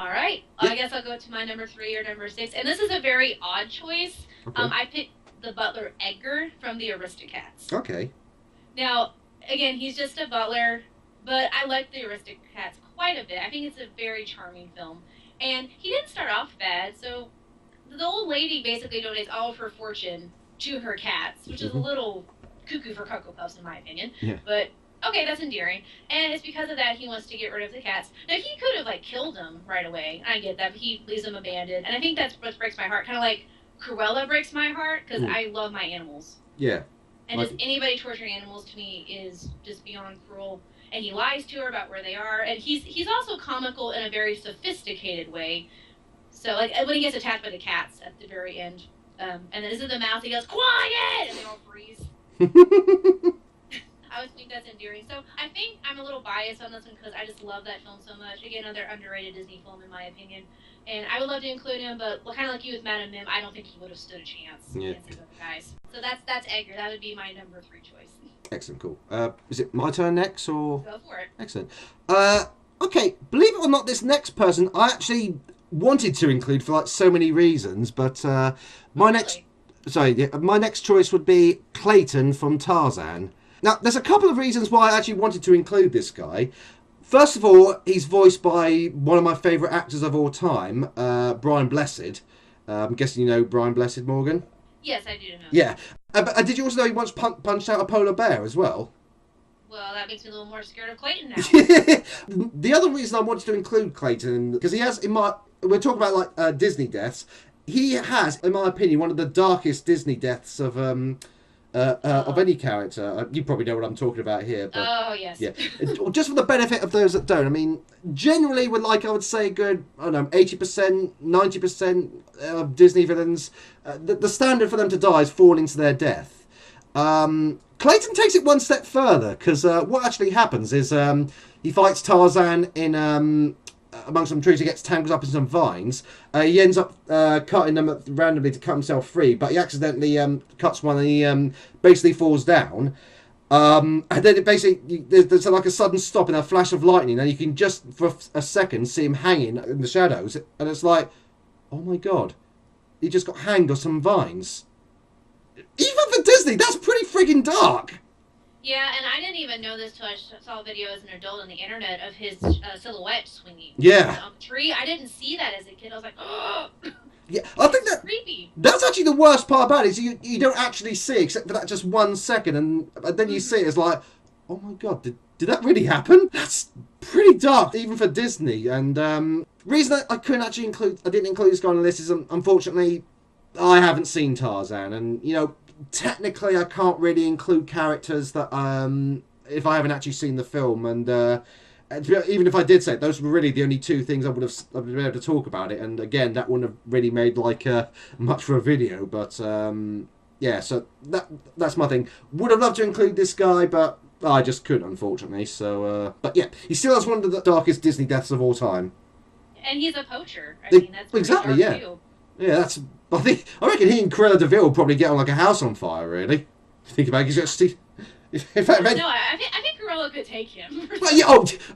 All right. Yeah. I guess I'll go to my number 3 or number 6. And this is a very odd choice. Okay. I picked the butler Edgar from the Aristocats. Okay. Now, again, he's just a butler, but I like the Aristocats quite a bit. I think it's a very charming film. And he didn't start off bad. So the old lady basically donates all of her fortune to her cats, which is a Hmm. little cuckoo for Cocoa Puffs, in my opinion. Yeah. But okay, that's endearing. And it's because of that he wants to get rid of the cats. Now he could have like killed them right away. I get that, but he leaves them abandoned, and I think that's what breaks my heart. Kind of like Cruella breaks my heart because Mm. I love my animals, Yeah. and Like. just anybody torturing animals to me is just beyond cruel. And he lies to her about where they are, and he's also comical in a very sophisticated way. So like when he gets attacked by the cats at the very end, and then this is the mouth, he goes quiet, and they all freeze. I would think that's endearing. So I think I'm a little biased on this one because I just love that film so much. Again, another underrated Disney film in my opinion. And I would love to include him, but kind of like you with Madame Mim, I don't think he would have stood a chance Yeah. against these other guys. So that's Edgar. That would be my number 3 choice. Excellent. Cool. Is it my turn next or? Go for it. Excellent. Okay. Believe it or not, this next person I actually wanted to include for like so many reasons, but my next. Really? Sorry, yeah, my next choice would be Clayton from Tarzan. Now, there's a couple of reasons why I actually wanted to include this guy. First of all, he's voiced by one of my favourite actors of all time, Brian Blessed. I'm guessing you know Brian Blessed, Morgan? Yes, I do know. Yeah. But did you also know he once punched out a polar bear as well? Well, that makes me a little more scared of Clayton now. The other reason I wanted to include Clayton, because he has, we're talking about like Disney deaths, he has, in my opinion, one of the darkest Disney deaths of any character. You probably know what I'm talking about here. But Oh, yes. yeah, just for the benefit of those that don't. I mean, generally, with like I would say, good, I don't know, 80%, 90% of Disney villains, the standard for them to die is falling to their death. Clayton takes it one step further because what actually happens is he fights Tarzan in amongst some trees. He gets tangled up in some vines. He ends up cutting them randomly to cut himself free, but he accidentally cuts one and he basically falls down. And then it basically there's like a sudden stop and a flash of lightning, and you can just for a second see him hanging in the shadows, and it's like, oh my god, he just got hanged on some vines. Even for Disney, that's pretty friggin' dark. Yeah, and I didn't even know this till I saw a video as an adult on the internet of his silhouette swinging Yeah. on the tree. I didn't see that as a kid. I was like, oh, Yeah, I think it's that creepy. that's actually the worst part about it. Is you don't actually see it except for that just 1 second, and then you see it, it's like, oh my god, did that really happen? That's pretty dark, even for Disney. And reason I couldn't actually I didn't include this guy on the list is unfortunately I haven't seen Tarzan, and you know technically I can't really include characters that if I haven't actually seen the film, and even if I did say it, those were really the only two things I'd been able to talk about it. And again, that wouldn't have really made like much for a video. But yeah, so that's my thing. Would have loved to include this guy, but I just couldn't, unfortunately. So, but yeah, he still has one of the darkest Disney deaths of all time. And he's a pocher. I mean, that's pretty Exactly, dark yeah. too. Yeah, that's. I reckon he and Cruella de Vil will probably get on like a house on fire. Really, think about it. He's got Steve. In fact, No, I think Cruella could take him. well, yeah,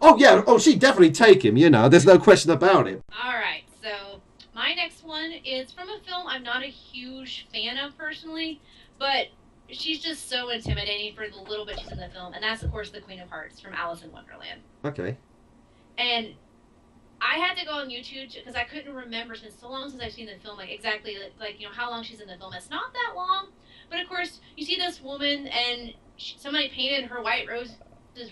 oh yeah, oh she'd definitely take him. You know, there's no question about it. All right, so my next one is from a film I'm not a huge fan of personally, but she's just so intimidating for the little bit she's in the film, and that's of course the Queen of Hearts from Alice in Wonderland. Okay. And I had to go on YouTube because I couldn't remember. It's been so long since I've seen the film, like exactly like you know how long she's in the film. It's not that long, but of course you see this woman and somebody painted her white roses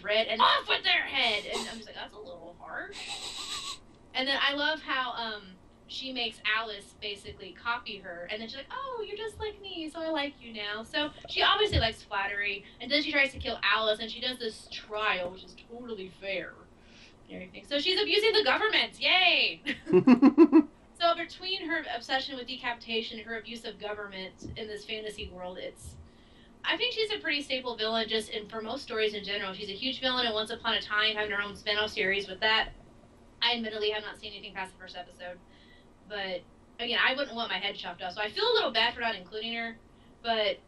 red and off with their head, and I'm just like that's a little harsh. And then I love how she makes Alice basically copy her, and then she's like, oh, you're just like me, so I like you now. So she obviously likes flattery, and then she tries to kill Alice, and she does this trial, which is totally fair. Everything. So she's abusing the government. Yay! So between her obsession with decapitation and her abuse of government in this fantasy world, I think she's a pretty staple villain just in for most stories in general. She's a huge villain in Once Upon a Time, having her own spin-off series with that. I admittedly have not seen anything past the first episode. But again, I wouldn't want my head chopped off. So I feel a little bad for not including her, but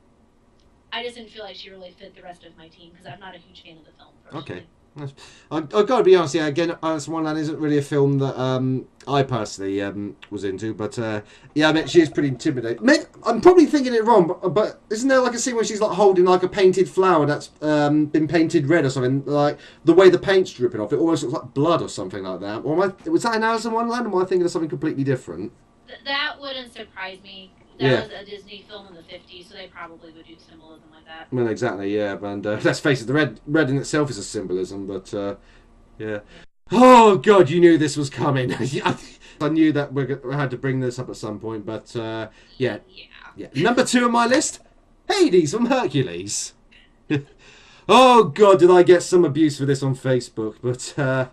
I just didn't feel like she really fit the rest of my team because I'm not a huge fan of the film personally. Okay. I've got to be honest, yeah, again, Alice in Wonderland isn't really a film that I personally was into, but yeah, I mean, she is pretty intimidating. I'm probably thinking it wrong, but isn't there like a scene where she's like holding like a painted flower that's been painted red or something? Like the way the paint's dripping off, it almost looks like blood or something like that. Or was that in Alice in Wonderland, or am I thinking of something completely different? That wouldn't surprise me. Yeah. That was a Disney film in the 50s, so they probably would do symbolism like that. Well, exactly, yeah, and let's face it, the red in itself is a symbolism, but yeah. Yeah. Oh God, you knew this was coming. I knew that we had to bring this up at some point, but yeah, Yeah. yeah. Number 2 on my list, Hades from Hercules. Oh God, did I get some abuse for this on Facebook? But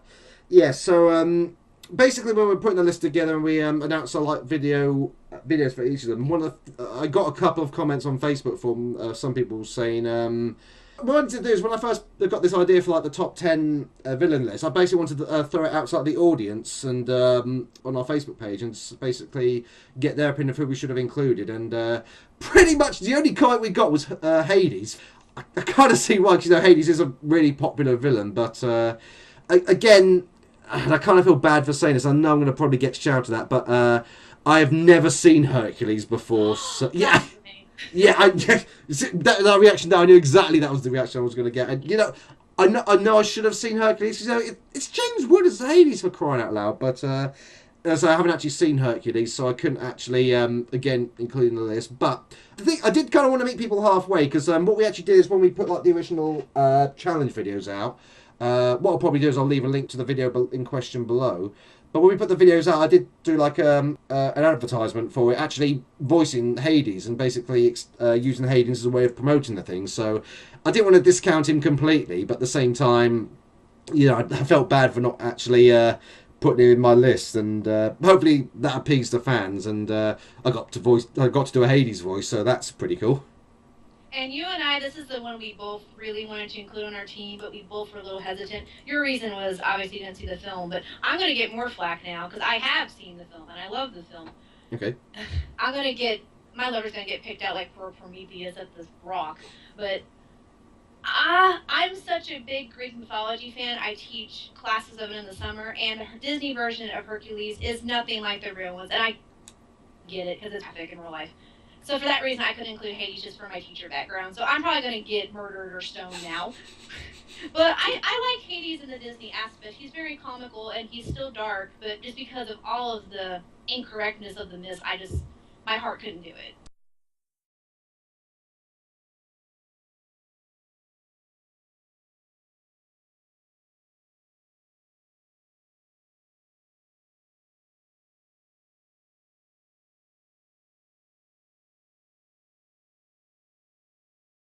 yeah, so basically when we're putting the list together and we announced our like videos for each of them, I got a couple of comments on Facebook from some people saying. What I wanted to do is when I first got this idea for like the top 10 villain list, I basically wanted to throw it outside the audience and on our Facebook page and basically get their opinion of who we should have included. And pretty much the only comment we got was Hades. I kind of see why, because Hades is a really popular villain, but again, I kind of feel bad for saying this. I know I'm going to probably get shouted at, but I have never seen Hercules before. So yeah. Yeah, that reaction. Now I knew exactly that was the reaction I was going to get. And I know I should have seen Hercules. It's James Wood as Hades, for crying out loud. But so I haven't actually seen Hercules, so I couldn't actually again include in the list. But I think I did kind of want to meet people halfway, because what we actually did is when we put like the original challenge videos out. What I'll probably do is I'll leave a link to the video in question below. But when we put the videos out, I did do like an advertisement for it, actually voicing Hades and basically using Hades as a way of promoting the thing. So I didn't want to discount him completely, but at the same time, I felt bad for not actually putting him in my list, and hopefully that appeased the fans. And I got to do a Hades voice, so that's pretty cool. And you and I, this is the one we both really wanted to include on our team, but we both were a little hesitant. Your reason was obviously you didn't see the film, but I'm going to get more flack now because I have seen the film and I love the film. Okay. My lover's going to get picked out like poor Prometheus at this rock, but I'm such a big Greek mythology fan. I teach classes of it in the summer, and the Disney version of Hercules is nothing like the real ones, and I get it because it's epic in real life. So for that reason, I couldn't include Hades just for my teacher background. So I'm probably going to get murdered or stoned now. But I like Hades in the Disney aspect. He's very comical and he's still dark, but just because of all of the incorrectness of the myths, my heart couldn't do it.